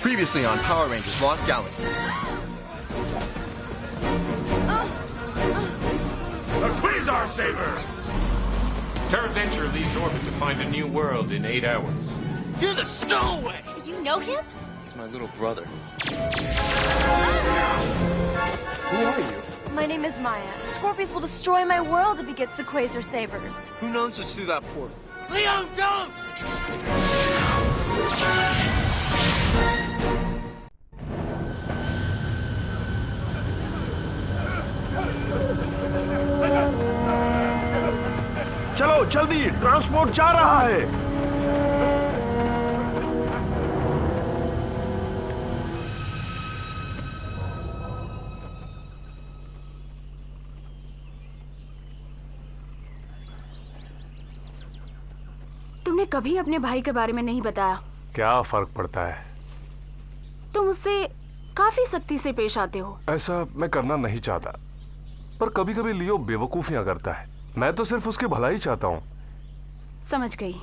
Previously on Power Rangers Lost Galaxy. The Quasar Saber! TerraVenture leaves orbit to find a new world in 8 hours. You're the Stowaway! You know him? He's my little brother. Who are you? My name is Maya. Scorpius will destroy my world if he gets the Quasar Sabers. Who knows what's through that portal? Leo, don't! चलो जल्दी, transport जा रहा है। तुमने कभी अपने भाई के बारे में नहीं बताया। क्या फर्क पड़ता है? तुम उससे काफी सख्ती से पेश आते हो। ऐसा मैं करना नहीं चाहता, पर कभी कभी लियो बेवकूफियां करता है। मैं तो सिर्फ उसकी भलाई चाहता हूँ। समझ गई।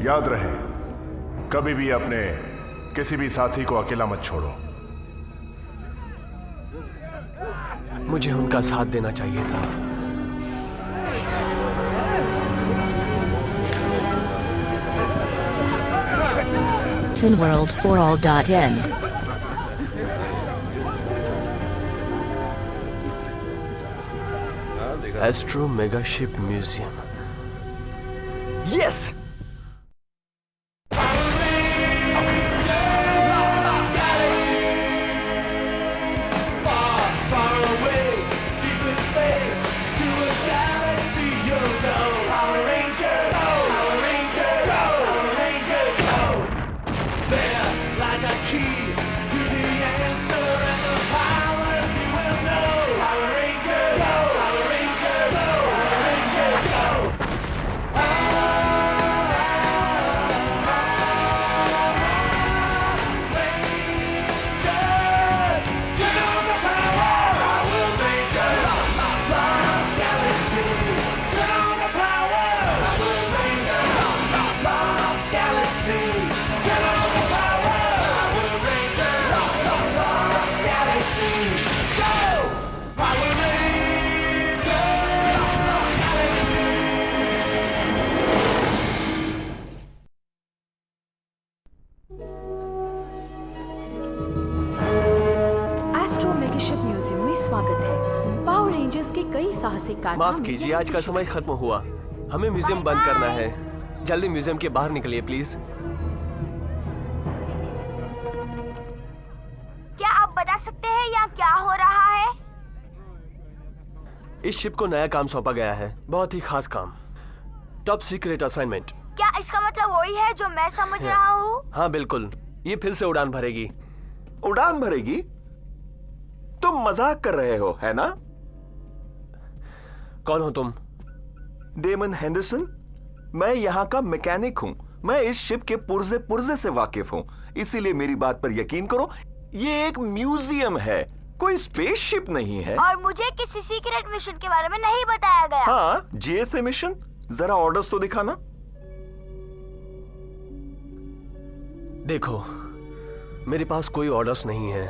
याद रहे, कभी भी अपने किसी भी साथी को अकेला मत छोड़ो। मुझे उनका साथ देना चाहिए था। TinWorld4All.in astro मेगाशिप museum. यस! माफ कीजिए, आज का समय खत्म हुआ। हमें म्यूजियम बंद करना है। जल्दी म्यूजियम के बाहर निकलिए प्लीज। क्या आप बता सकते हैं यहाँ क्या हो रहा है? इस शिप को नया काम सौंपा गया है, बहुत ही खास काम, टॉप सीक्रेट असाइनमेंट। क्या इसका मतलब वही है जो मैं समझ रहा हूँ? हाँ बिल्कुल, ये फिर से उड़ान भरेगी। उड़ान भरेगी? तुम मजाक कर रहे हो, है ना? कौन हो तुम? Damon Henderson. मैं यहाँ का मैकेनिक हूँ। मैं इस शिप के पुर्जे पुर्जे से वाकिफ हूँ, इसीलिए मेरी बात पर यकीन करो। ये एक म्यूजियम है, कोई स्पेसशिप नहीं है। और मुझे किसी सीक्रेट मिशन के बारे में नहीं बताया गया। हाँ, जीएसए मिशन। जरा ऑर्डर्स तो दिखाना। देखो, मेरे पास कोई ऑर्डर्स नहीं है।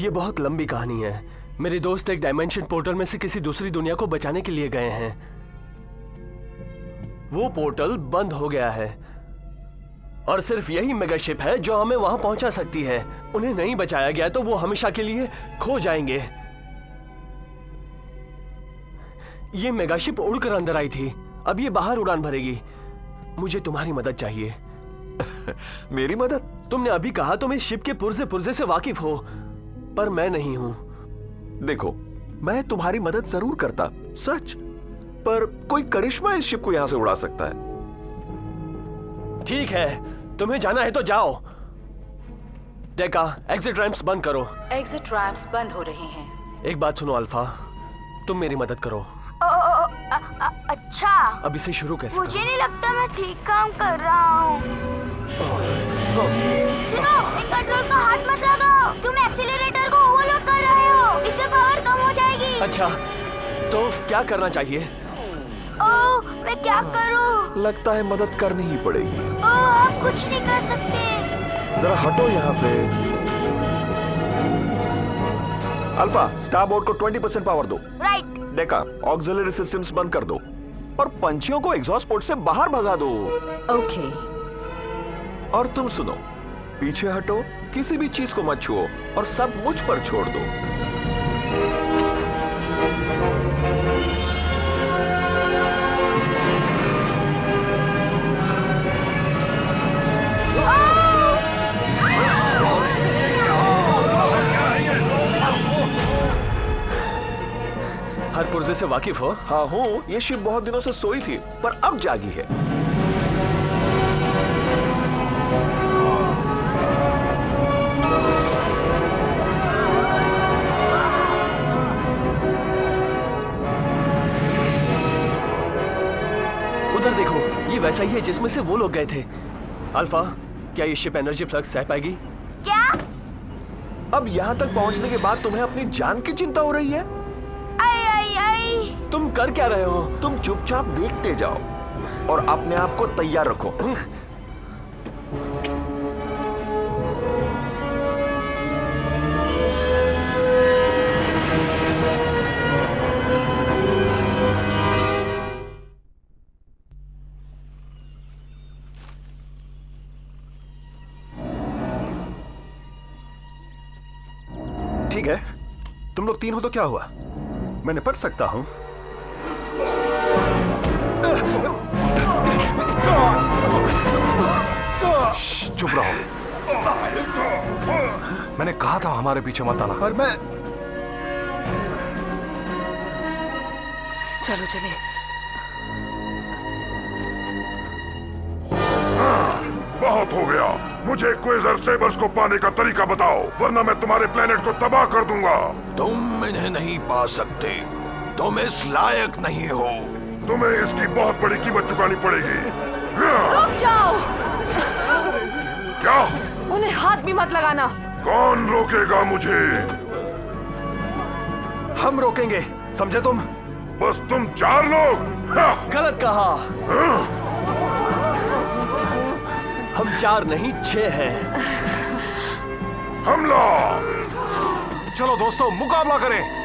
ये बहुत लंबी कहानी है। मेरे दोस्त एक डायमेंशन पोर्टल में से किसी दूसरी दुनिया को बचाने के लिए गए हैं। वो पोर्टल बंद हो गया है और सिर्फ यही मेगाशिप है जो हमें वहां पहुंचा सकती है। उन्हें नहीं बचाया गया तो वो हमेशा के लिए खो जाएंगे। ये मेगाशिप उड़कर अंदर आई थी, अब ये बाहर उड़ान भरेगी। मुझे तुम्हारी मदद चाहिए। मेरी मदद? तुमने अभी कहा तुम इस शिप के पुर्जे पुर्जे से वाकिफ हो, पर मैं नहीं हूं। देखो, मैं तुम्हारी मदद जरूर करता, सच, पर कोई करिश्मा इस शिप को यहां से उड़ा सकता है। ठीक है, तुम्हें जाना है तो जाओ। डेका, एग्जिट रैंप्स बंद करो। एग्जिट रैंप्स बंद हो रहे हैं। एक बात सुनो अल्फा, तुम मेरी मदद करो। अच्छा, अब इसे शुरू कैसे मुझे नहीं लगता मैं ठीक काम कर रहा हूँ। सुनो, एक कंट्रोल का हाथ मत लगाओ। तुम एक्सीलरेटर को ओवरलोड कर रहे हो, इससे पावर कम हो जाएगी। अच्छा, तो क्या करना चाहिए? ओह, मैं क्या करूँ? लगता है मदद करनी ही पड़ेगी। ओह, आप कुछ नहीं कर सकते। जरा हटो यहाँ से। अल्फा, स्टारबोर्ड को 20% पावर दो। राइट। देखा, ऑक्सिलरी सिस्टम्स बंद कर दो और पंछियों को एग्जॉस्ट पोर्ट से बाहर भगा दो। ओके। और तुम सुनो, पीछे हटो, किसी भी चीज को मत छुओ और सब मुझ पर छोड़ दो। हर पुर्जे से वाकिफ हो? हाँ हूँ, ये शिप बहुत दिनों से सोई थी पर अब जागी है। उधर देखो, ये वैसा ही है जिसमें से वो लोग गए थे। अल्फा, क्या ये शिप एनर्जी फ्लक्स सह पाएगी? क्या? अब यहाँ तक पहुँचने के बाद तुम्हें अपनी जान की चिंता हो रही है? तुम कर क्या रहे हो? तुम चुपचाप देखते जाओ और अपने आप को तैयार रखो। ठीक है, तुम लोग 3 हो तो क्या हुआ? मैं निपट सकता हूं। चुप रहो। मैंने कहा था हमारे पीछे मत आना। पर मैं... चलो चले। बहुत हो गया। मुझे क्वेजर सेबर्स को पाने का तरीका बताओ, वरना मैं तुम्हारे प्लेनेट को तबाह कर दूंगा। तुम इन्हें नहीं पा सकते, तुम इस लायक नहीं हो। तुम्हें इसकी बहुत बड़ी कीमत चुकानी पड़ेगी। रुक जाओ। क्या? उन्हें हाथ भी मत लगाना। कौन रोकेगा मुझे? हम रोकेंगे, समझे तुम? बस तुम 4 लोग? गलत कहा। हम 4 नहीं 6 हैं। हमला! चलो दोस्तों, मुकाबला करें।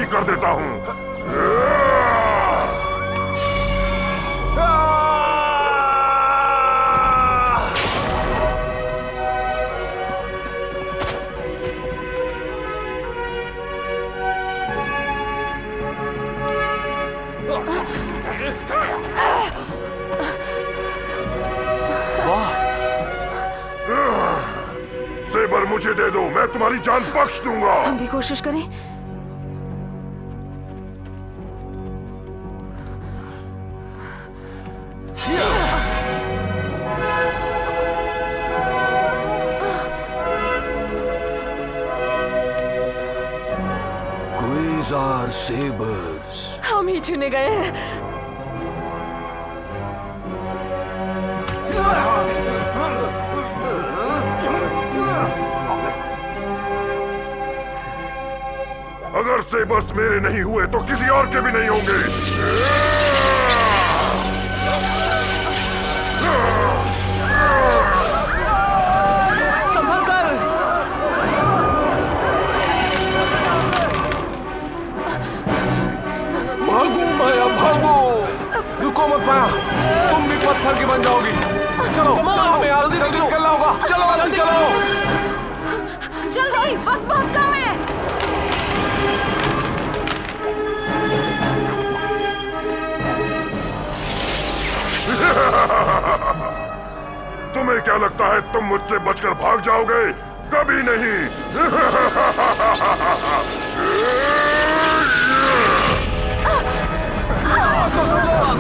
कर देता हूं। सेबर मुझे दे दो, मैं तुम्हारी जान बख्श दूंगा। हम भी कोशिश करें। क्वेज़ार सेबर्स, हम ही चुने गए हैं। अगर सेबर्स मेरे नहीं हुए तो किसी और के भी नहीं होंगे। संभल कर। भागो माया, भागो। रुको मत माया, तुम भी पत्थर की बन जाओगी। चलो, हमें यहाँ से जल्दी निकलना होगा। चलो, जल्दी चलो। वक्त बहुत कम है। तुम्हें क्या लगता है तुम मुझसे बचकर भाग जाओगे? कभी नहीं।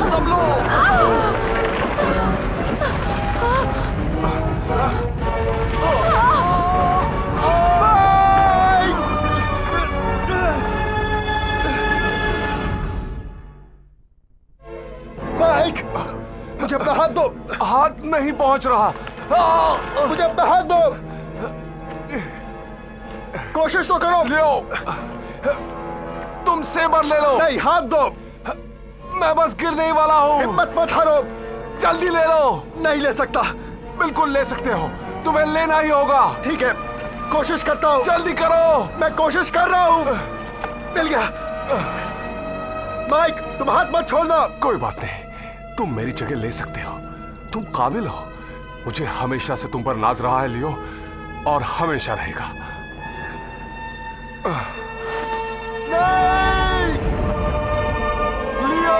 संभलो। माइक, मुझे अपना हाथ दो। हाथ नहीं पहुंच रहा। मुझे अपना हाथ दो। कोशिश तो करो। लो, तुम सेबर ले लो। नहीं, हाथ दो। मैं बस गिरने ही वाला हूँ। हिम्मत मत हारो। जल्दी ले लो। नहीं ले सकता। बिल्कुल ले सकते हो, तुम्हें लेना ही होगा। ठीक है, कोशिश करता हूँ। जल्दी करो। मैं कोशिश कर रहा हूँ। मिल गया। माइक, तुम हाथ मत छोड़ना। कोई बात नहीं, तुम मेरी जगह ले सकते हो। तुम काबिल हो। मुझे हमेशा से तुम पर नाज रहा है लियो, और हमेशा रहेगा। नहीं! लियो!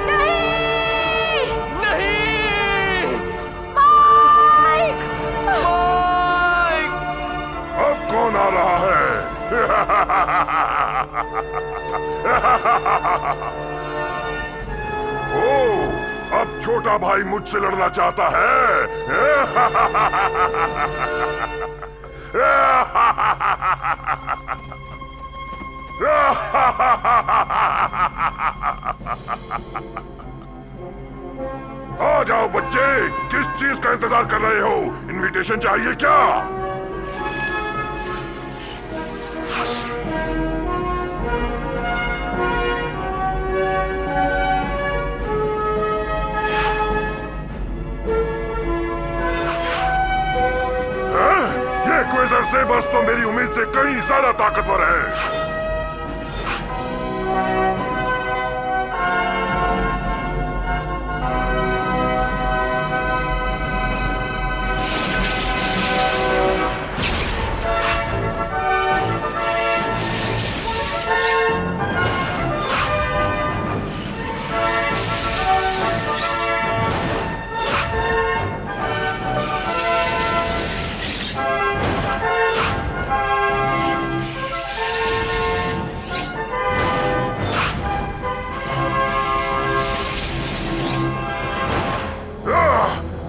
नहीं! नहीं! माइक! माइक! अब कौन आ रहा है? ओह, अब छोटा भाई मुझसे लड़ना चाहता है। आ जाओ बच्चे, किस चीज का इंतजार कर रहे हो? इनविटेशन चाहिए क्या? ये क्वेज़र सेबर्स तो मेरी उम्मीद से कहीं ज्यादा ताकतवर है।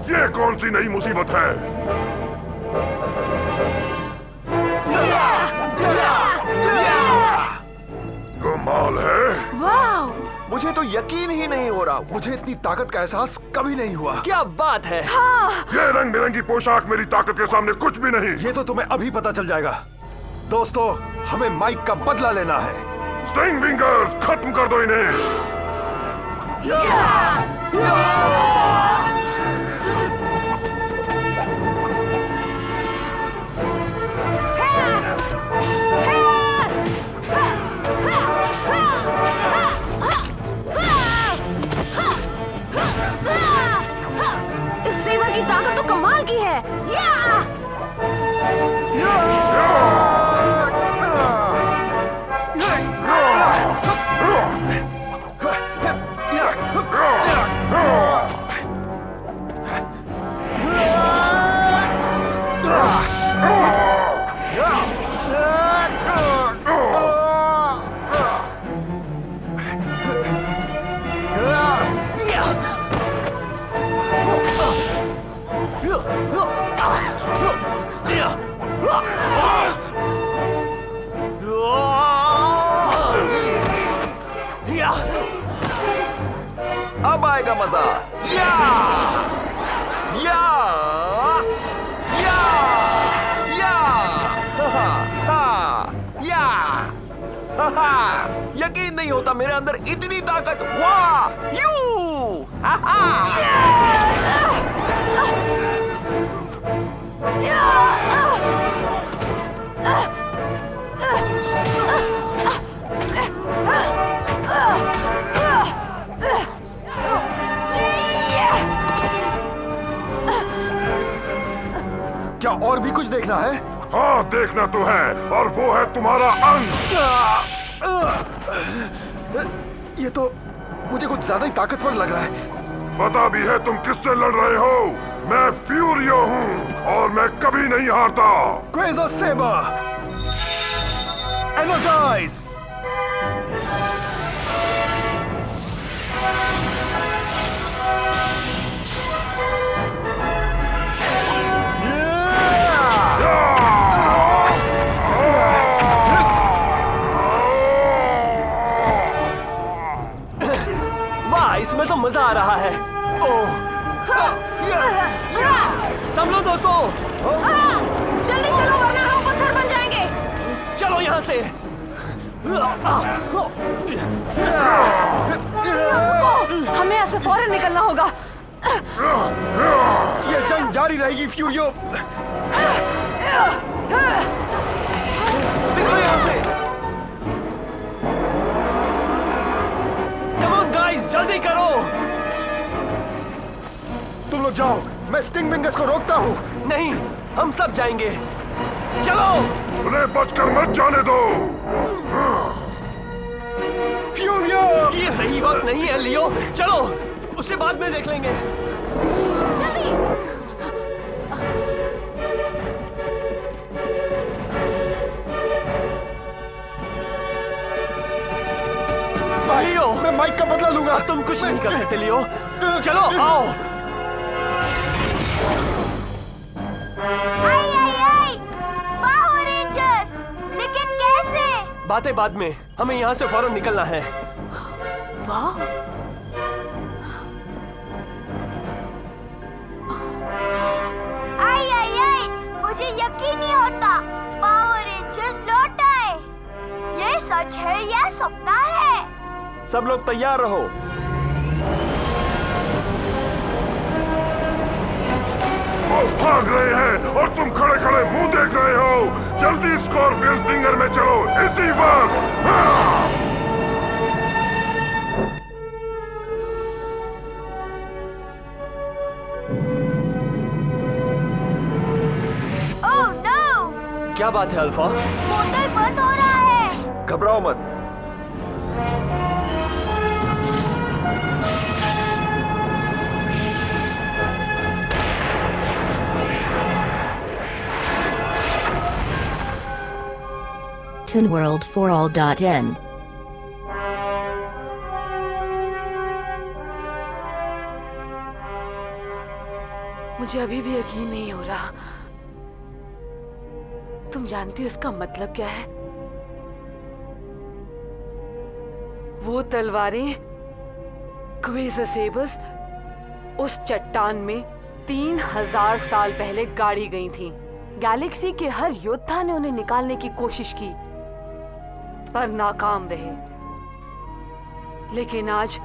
ये कौन सी नई मुसीबत है? कमाल है। वाह! मुझे तो यकीन ही नहीं हो रहा। मुझे इतनी ताकत का एहसास कभी नहीं हुआ। क्या बात है। हाँ। ये रंग बिरंगी पोशाक मेरी ताकत के सामने कुछ भी नहीं। ये तो तुम्हें अभी पता चल जाएगा। दोस्तों, हमें माइक का बदला लेना है। स्टिंग विंगर्स, खत्म कर दो इन्हें। इस सेवर की ताकत तो कमाल की है। अब आएगा मजा। या या या या हा हा या हा। यकीन नहीं होता मेरे अंदर इतनी ताकत। वाह यू हा क्या और भी कुछ देखना है? हाँ, देखना तो है, और वो है तुम्हारा अंत। ये तो मुझे कुछ ज्यादा ही ताकतवर लग रहा है। पता भी है तुम किससे लड़ रहे हो? मैं फ्यूरियो हूँ और मैं कभी नहीं हारता। क्वेज़र सेबर, एनर्जाइज! इसमें तो मजा आ रहा है। ओह, संभलो दोस्तों। जल्दी चलो वरना हम पत्थर बन जाएंगे। चलो यहाँ से। हमें यहाँ से फौरन निकलना होगा। ये जंग जारी रहेगी फ्यूरियो। निकलो यहाँ से। जल्दी करो। तुम लोग जाओ, मैं स्टिंग विंगर्स को रोकता हूँ। नहीं, हम सब जाएंगे। चलो। उन्हें बचकर मत जाने दो। फ्यूरियो! ये सही वक्त नहीं है लियो। चलो, उसे बाद में देख लेंगे। जल्दी। लियो, मैं माइक का बदला लूंगा। तुम कुछ नहीं कर सकते लियो। चलो आओ। आई, पावर रेंजर्स! लेकिन कैसे? बातें बाद में, हमें यहाँ से फौरन निकलना है। वाह! आई, मुझे यकीन नहीं होता। पावर रेंजर्स लौट आए। ये सच है या सपना है? सब लोग तैयार रहो। वो भाग रहे हैं और तुम खड़े खड़े मुंह देख रहे हो। जल्दी स्कॉर्पियन स्टिंगर में चलो, इसी वक्त। Oh no! क्या बात है अल्फा? पोर्टल बंद हो रहा है। घबराओ मत। ToonWorld4All.in मुझे अभी भी यकीन नहीं हो रहा। तुम जानती हो इसका मतलब क्या है? वो तलवारें, क्वेज़र सेबर्स, उस चट्टान में 3000 साल पहले गाड़ी गई थी। गैलेक्सी के हर योद्धा ने उन्हें निकालने की कोशिश की, पर नाकाम रहे। लेकिन आज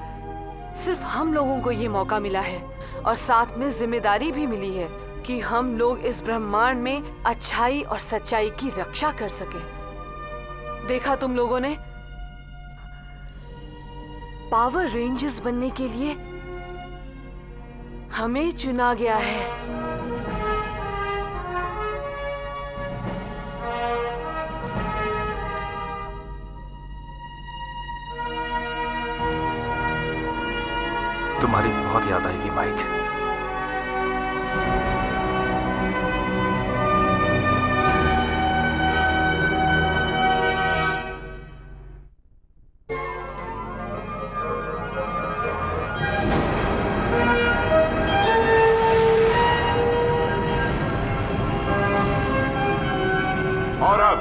सिर्फ हम लोगों को ये मौका मिला है, और साथ में जिम्मेदारी भी मिली है कि हम लोग इस ब्रह्मांड में अच्छाई और सच्चाई की रक्षा कर सकें। देखा तुम लोगों ने, पावर रेंजर्स बनने के लिए हमें चुना गया है। तुम्हारी बहुत याद आएगी माइक। और अब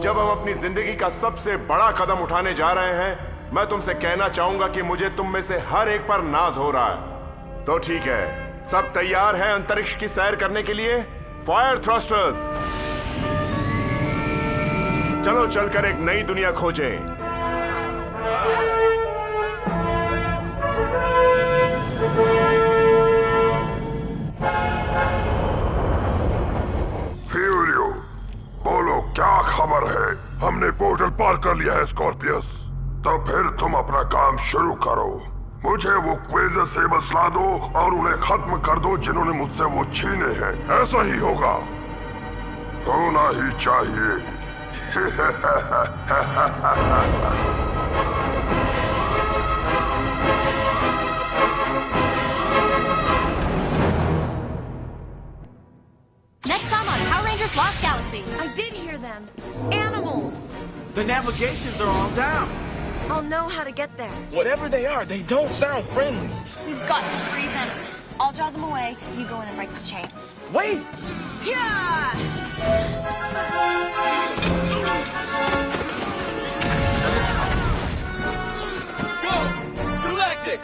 जब हम अपनी जिंदगी का सबसे बड़ा कदम उठाने जा रहे हैं, मैं तुमसे कहना चाहूंगा कि मुझे तुम में से हर एक पर नाज हो रहा है। तो ठीक है, सब तैयार हैं अंतरिक्ष की सैर करने के लिए? फायर थ्रस्टर्स, चलो चलकर एक नई दुनिया खोजें। फ्यूरियो, बोलो क्या खबर है? हमने पोर्टल पार कर लिया है स्कॉर्पियस। तो फिर तुम अपना काम शुरू करो। मुझे वो क्वेज़र सेबर्स ला दो और उन्हें खत्म कर दो जिन्होंने मुझसे वो छीने हैं। ऐसा ही होगा, होना ही चाहिए। Next time on Power Rangers Lost Galaxy. I did hear them. Animals. The navigations are all down. I'll know how to get there. Whatever they are, they don't sound friendly. We've got to free them. I'll draw them away. You go in and break the chains. Wait! Yeah! Go! Galactic!